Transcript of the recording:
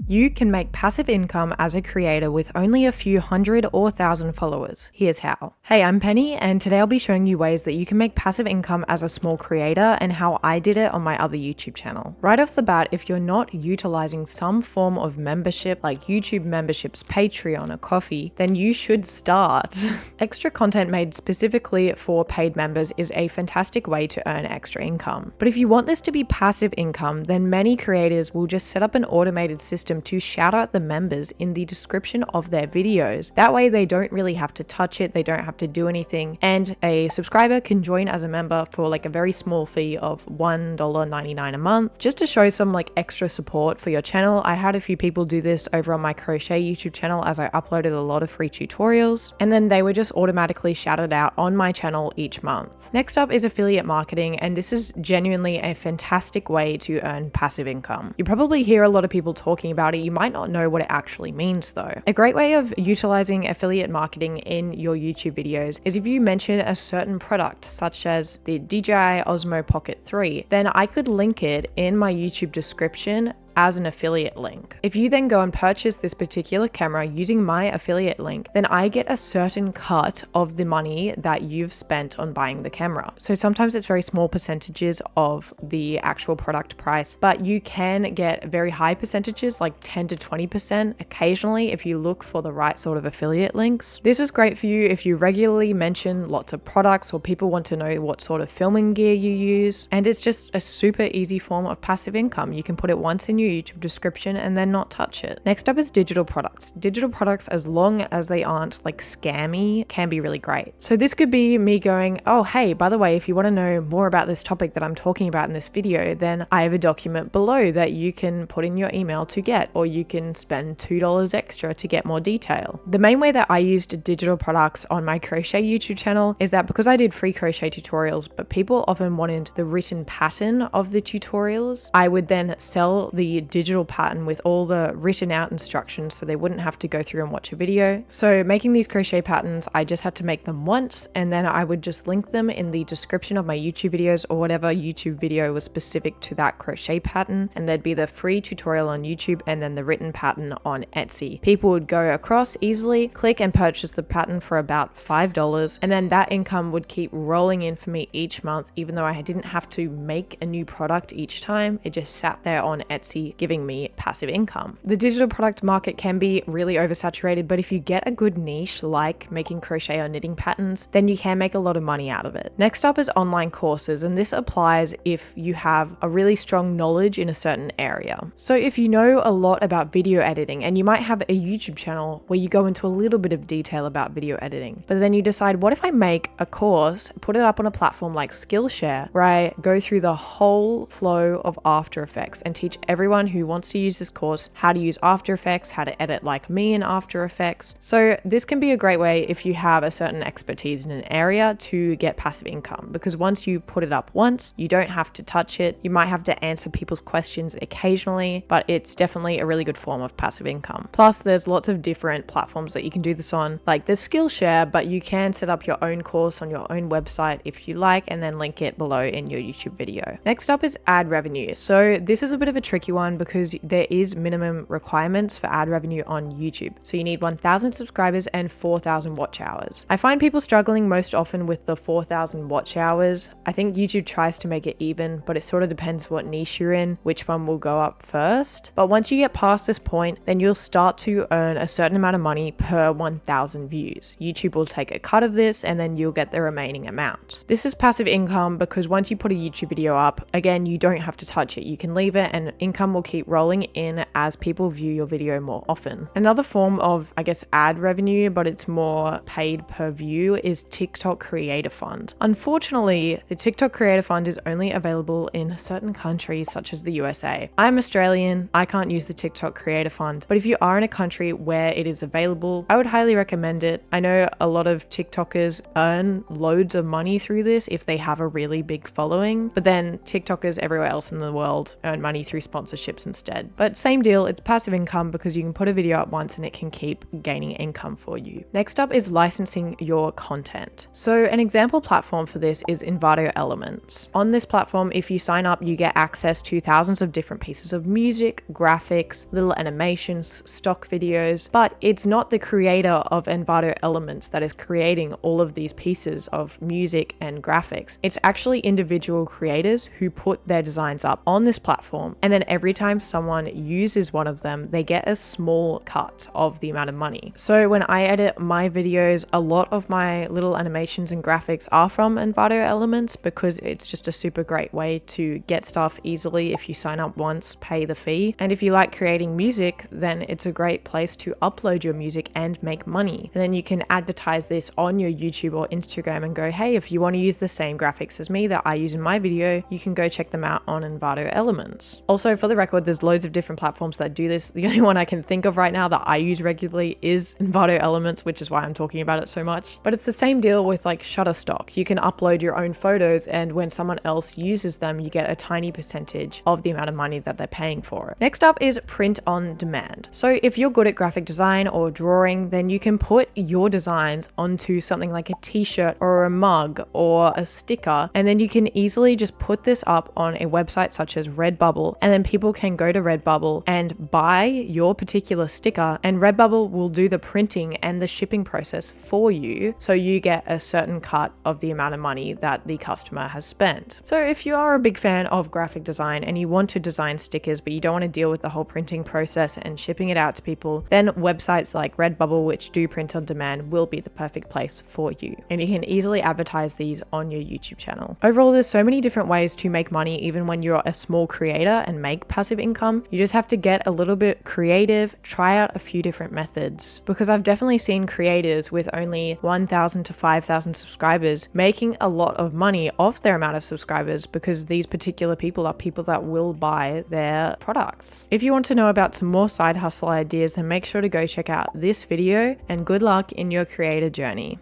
You can make passive income as a creator with only a few hundred or thousand followers. Here's how. Hey, I'm Penny, and today I'll be showing you ways that you can make passive income as a small creator and how I did it on my other YouTube channel. Right off the bat, if you're not utilizing some form of membership like YouTube memberships, Patreon, or Ko-fi, then you should start. Extra content made specifically for paid members is a fantastic way to earn extra income. But if you want this to be passive income, then many creators will just set up an automated system to shout out the members in the description of their videos. That way they don't really have to touch it, they don't have to do anything, and a subscriber can join as a member for like a very small fee of $1.99 a month, just to show some like extra support for your channel. I had a few people do this over on my crochet YouTube channel as I uploaded a lot of free tutorials, and then they were just automatically shouted out on my channel each month. Next up is affiliate marketing, and this is genuinely a fantastic way to earn passive income. You probably hear a lot of people talking about it, you might not know what it actually means though. A great way of utilizing affiliate marketing in your YouTube videos is if you mention a certain product, such as the DJI Osmo Pocket 3, then I could link it in my YouTube description as an affiliate link. If you then go and purchase this particular camera using my affiliate link, then I get a certain cut of the money that you've spent on buying the camera. So sometimes it's very small percentages of the actual product price, but you can get very high percentages like 10 to 20% occasionally if you look for the right sort of affiliate links. This is great for you if you regularly mention lots of products or people want to know what sort of filming gear you use, and it's just a super easy form of passive income. You can put it once in your YouTube description and then not touch it. Next up is digital products. Digital products, as long as they aren't like scammy, can be really great. So this could be me going, oh hey, by the way, if you want to know more about this topic that I'm talking about in this video, then I have a document below that you can put in your email to get, or you can spend $2 extra to get more detail. The main way that I used digital products on my crochet YouTube channel is that because I did free crochet tutorials, but people often wanted the written pattern of the tutorials, I would then sell the digital pattern with all the written out instructions so they wouldn't have to go through and watch a video. So making these crochet patterns, I just had to make them once, and then I would just link them in the description of my YouTube videos or whatever YouTube video was specific to that crochet pattern, and there'd be the free tutorial on YouTube and then the written pattern on Etsy. People would go across easily, click and purchase the pattern for about $5, and then that income would keep rolling in for me each month, even though I didn't have to make a new product each time. It just sat there on Etsy giving me passive income. The digital product market can be really oversaturated, but if you get a good niche like making crochet or knitting patterns, then you can make a lot of money out of it. Next up is online courses, and this applies if you have a really strong knowledge in a certain area. So if you know a lot about video editing, and you might have a YouTube channel where you go into a little bit of detail about video editing, but then you decide, what if I make a course, put it up on a platform like Skillshare, where I go through the whole flow of After Effects and teach everyone who wants to use this course how to use After Effects, how to edit like me in After Effects. So this can be a great way if you have a certain expertise in an area to get passive income, because once you put it up once, you don't have to touch it. You might have to answer people's questions occasionally, but it's definitely a really good form of passive income. Plus there's lots of different platforms that you can do this on, like there's Skillshare, but you can set up your own course on your own website if you like, and then link it below in your YouTube video. Next up is ad revenue. So this is a bit of a tricky one because there is minimum requirements for ad revenue on YouTube. So you need 1,000 subscribers and 4,000 watch hours. I find people struggling most often with the 4,000 watch hours. I think YouTube tries to make it even, but it sort of depends what niche you're in, which one will go up first. But once you get past this point, then you'll start to earn a certain amount of money per 1,000 views. YouTube will take a cut of this and then you'll get the remaining amount. This is passive income because once you put a YouTube video up, again, you don't have to touch it. You can leave it and income will keep rolling in as people view your video more often. Another form of, I guess, ad revenue, but it's more paid per view, is TikTok Creator Fund. Unfortunately, the TikTok Creator Fund is only available in certain countries such as the USA. I'm Australian, I can't use the TikTok Creator Fund, but if you are in a country where it is available, I would highly recommend it. I know a lot of TikTokers earn loads of money through this if they have a really big following, but then TikTokers everywhere else in the world earn money through sponsorships sponsorships instead. But same deal, it's passive income because you can put a video up once and it can keep gaining income for you. Next up is licensing your content. So an example platform for this is Envato Elements. On this platform, if you sign up, you get access to thousands of different pieces of music, graphics, little animations, stock videos, but it's not the creator of Envato Elements that is creating all of these pieces of music and graphics. It's actually individual creators who put their designs up on this platform, and then every time someone uses one of them, they get a small cut of the amount of money. So when I edit my videos, a lot of my little animations and graphics are from Envato Elements because it's just a super great way to get stuff easily if you sign up once, pay the fee. And if you like creating music, then it's a great place to upload your music and make money. And then you can advertise this on your YouTube or Instagram and go, hey, if you want to use the same graphics as me that I use in my video, you can go check them out on Envato Elements. Also, for the record, there's loads of different platforms that do this. The only one I can think of right now that I use regularly is Envato Elements, which is why I'm talking about it so much. But it's the same deal with like Shutterstock. You can upload your own photos, and when someone else uses them, you get a tiny percentage of the amount of money that they're paying for it. Next up is print on demand. So if you're good at graphic design or drawing, then you can put your designs onto something like a t-shirt or a mug or a sticker, and then you can easily just put this up on a website such as Redbubble, and then people can go to Redbubble and buy your particular sticker, and Redbubble will do the printing and the shipping process for you, so you get a certain cut of the amount of money that the customer has spent. So if you are a big fan of graphic design and you want to design stickers but you don't want to deal with the whole printing process and shipping it out to people, then websites like Redbubble, which do print on demand, will be the perfect place for you, and you can easily advertise these on your YouTube channel. Overall, there's so many different ways to make money even when you're a small creator and make passive income. You just have to get a little bit creative, try out a few different methods, because I've definitely seen creators with only 1,000 to 5,000 subscribers making a lot of money off their amount of subscribers because these particular people are people that will buy their products. If you want to know about some more side hustle ideas, then make sure to go check out this video, and good luck in your creator journey.